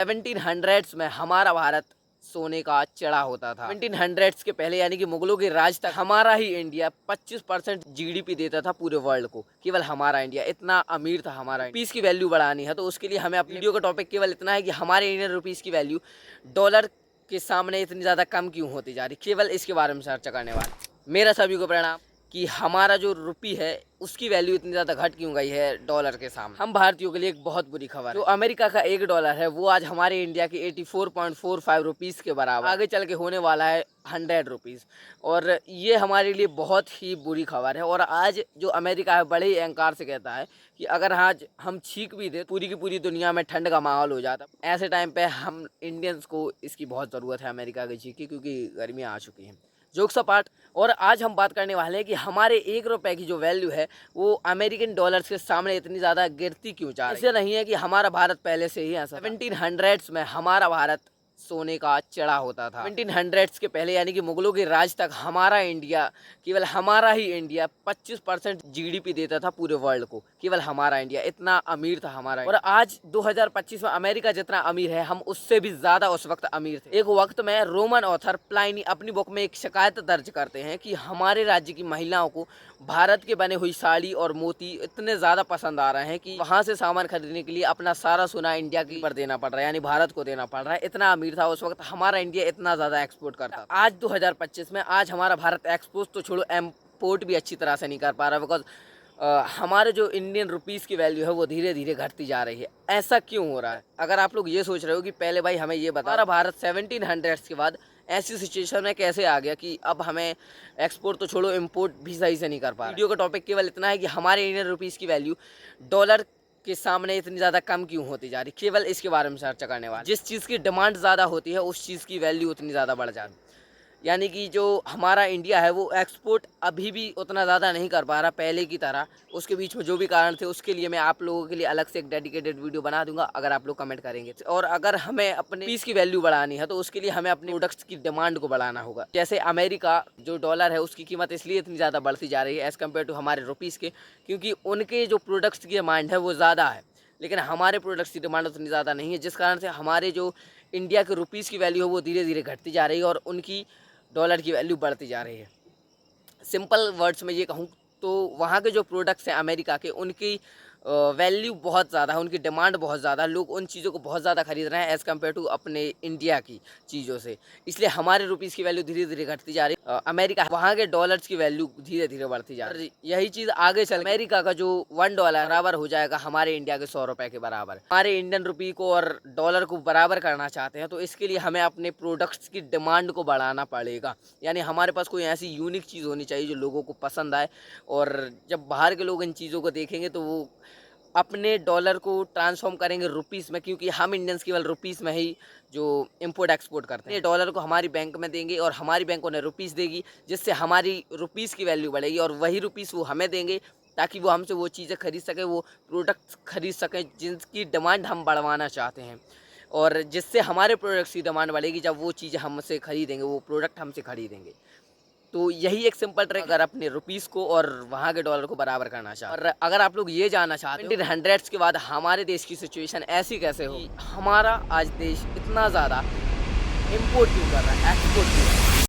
1700s में हमारा भारत सोने का चिड़ा होता था। 1700s के पहले यानी कि मुगलों के राज तक हमारा ही इंडिया 25% जीडीपी देता था पूरे वर्ल्ड को। केवल हमारा इंडिया इतना अमीर था। हमारा रुपीस की वैल्यू बढ़ानी है तो उसके लिए हमें अपनी वीडियो का टॉपिक केवल इतना है कि हमारे इंडियन रुपीस की वैल्यू डॉलर के सामने इतनी ज़्यादा कम क्यों होती जा रही, केवल इसके बारे में चर्चा करने वाले। मेरा सभी को प्रणाम कि हमारा जो रुपी है उसकी वैल्यू इतनी ज़्यादा घट क्यों गई है डॉलर के सामने। हम भारतीयों के लिए एक बहुत बुरी खबर है। जो अमेरिका का $1 है वो आज हमारे इंडिया के 84.45 रुपीस के बराबर आगे चल के होने वाला है 100 रुपीज़, और ये हमारे लिए बहुत ही बुरी खबर है। और आज जो अमेरिका है बड़े ही अहंकार से कहता है कि अगर आज हम छींक भी दे पूरी की पूरी दुनिया में ठंड का माहौल हो जाता। ऐसे टाइम पे हम इंडियंस को इसकी बहुत ज़रूरत है अमेरिका की छींक की, क्योंकि गर्मियाँ आ चुकी हैं। जोक्स अपार्ट, और आज हम बात करने वाले हैं कि हमारे $1 की जो वैल्यू है वो अमेरिकन डॉलर्स के सामने इतनी ज़्यादा गिरती क्यों जा रही है। ऐसा नहीं है कि हमारा भारत पहले से ही ऐसा। 1700s में हमारा भारत सोने का चिड़ा होता था। 1700s के पहले यानी कि मुगलों के राज तक हमारा इंडिया, केवल हमारा ही इंडिया 25% जीडीपी देता था पूरे वर्ल्ड को। केवल हमारा इंडिया इतना अमीर था हमारा। और आज 2025 में अमेरिका जितना अमीर है हम उससे भी ज्यादा उस वक्त अमीर थे। एक वक्त में रोमन ऑथर प्लाइनी अपनी बुक में एक शिकायत दर्ज करते हैं कि हमारे राज्य की महिलाओं को भारत के बने हुई साड़ी और मोती इतने ज्यादा पसंद आ रहे हैं कि वहां से सामान खरीदने के लिए अपना सारा सोना इंडिया के ऊपर देना पड़ रहा है, यानी भारत को देना पड़ रहा है। इतना अमीर था उस वक्त हमारा इंडिया, इतना ज्यादा एक्सपोर्ट करता था। आज 2025 में आज हमारा भारत एक्सपोर्ट तो छोड़ो, इम्पोर्ट भी अच्छी तरह से नहीं कर पा रहा, बिकॉज हमारे जो इंडियन रुपीस की वैल्यू है वो धीरे धीरे घटती जा रही है। ऐसा क्यों हो रहा है? अगर आप लोग ये सोच रहे हो कि पहले भाई हमें ये बता, हमारा भारत 1700s के बाद ऐसी सिचुएशन में कैसे आ गया कि अब हमें एक्सपोर्ट तो छोड़ो इम्पोर्ट भी सही से नहीं कर पा रहे। वीडियो का टॉपिक केवल इतना है कि हमारे इंडियन रुपीस की वैल्यू डॉलर के सामने इतनी ज़्यादा कम क्यों होती जा रही, केवल इसके बारे में चर्चा करने वाले। जिस चीज़ की डिमांड ज़्यादा होती है उस चीज़ की वैल्यू उतनी ज़्यादा बढ़ जाती है। यानी कि जो हमारा इंडिया है वो एक्सपोर्ट अभी भी उतना ज़्यादा नहीं कर पा रहा पहले की तरह। उसके बीच में जो भी कारण थे उसके लिए मैं आप लोगों के लिए अलग से एक डेडिकेटेड वीडियो बना दूंगा अगर आप लोग कमेंट करेंगे। और अगर हमें अपने पीस की वैल्यू बढ़ानी है तो उसके लिए हमें अपने प्रोडक्ट्स की डिमांड को बढ़ाना होगा। जैसे अमेरिका जो डॉलर है उसकी कीमत इसलिए इतनी ज़्यादा बढ़ती जा रही है एज़ कम्पेयर टू हमारे रुपीज़ के, क्योंकि उनके जो प्रोडक्ट्स की डिमांड है वो ज़्यादा है, लेकिन हमारे प्रोडक्ट्स की डिमांड उतनी ज़्यादा नहीं है, जिस कारण से हमारे जो इंडिया के रुपीज़ की वैल्यू है वो धीरे धीरे घटती जा रही है और उनकी डॉलर की वैल्यू बढ़ती जा रही है। सिंपल वर्ड्स में ये कहूँ तो वहाँ के जो प्रोडक्ट्स हैं अमेरिका के, उनकी वैल्यू बहुत ज़्यादा है, उनकी डिमांड बहुत ज़्यादा है, लोग उन चीज़ों को बहुत ज़्यादा खरीद रहे हैं एज़ कम्पेयर टू अपने इंडिया की चीज़ों से। इसलिए हमारे रुपीज़ की वैल्यू धीरे धीरे घटती जा रही है। अमेरिका वहाँ के डॉलर्स की वैल्यू धीरे धीरे बढ़ती जा रही है। यही चीज़ आगे चल अमेरिका का जो $1 बराबर हो जाएगा हमारे इंडिया के ₹100 के बराबर। हमारे इंडियन रुपी को और डॉलर को बराबर करना चाहते हैं तो इसके लिए हमें अपने प्रोडक्ट्स की डिमांड को बढ़ाना पड़ेगा। यानी हमारे पास कोई ऐसी यूनिक चीज़ होनी चाहिए जो लोगों को पसंद आए, और जब बाहर के लोग इन चीज़ों को देखेंगे तो वो अपने डॉलर को ट्रांसफॉर्म करेंगे रुपीस में, क्योंकि हम इंडियंस केवल रुपीस में ही जो इंपोर्ट एक्सपोर्ट करते हैं। ये डॉलर को हमारी बैंक में देंगे और हमारी बैंक उन्हें रुपीस देगी, जिससे हमारी रुपीस की वैल्यू बढ़ेगी और वही रुपीस वो हमें देंगे ताकि वो हमसे वो चीज़ें खरीद सकें, वो प्रोडक्ट्स खरीद सकें जिनकी डिमांड हम बढ़वाना चाहते हैं, और जिससे हमारे प्रोडक्ट्स की डिमांड बढ़ेगी। जब वो चीज़ें हमसे खरीदेंगे, वो प्रोडक्ट हमसे खरीदेंगे। तो यही एक सिंपल ट्रिक, अगर अपने रुपीस को और वहाँ के डॉलर को बराबर करना चाहते हैं। और अगर आप लोग ये जानना चाहते हैं 1700s के बाद हमारे देश की सिचुएशन ऐसी कैसे हो, हमारा आज देश इतना ज़्यादा इम्पोर्ट क्यों कर रहा है, एक्सपोर्ट क्यों।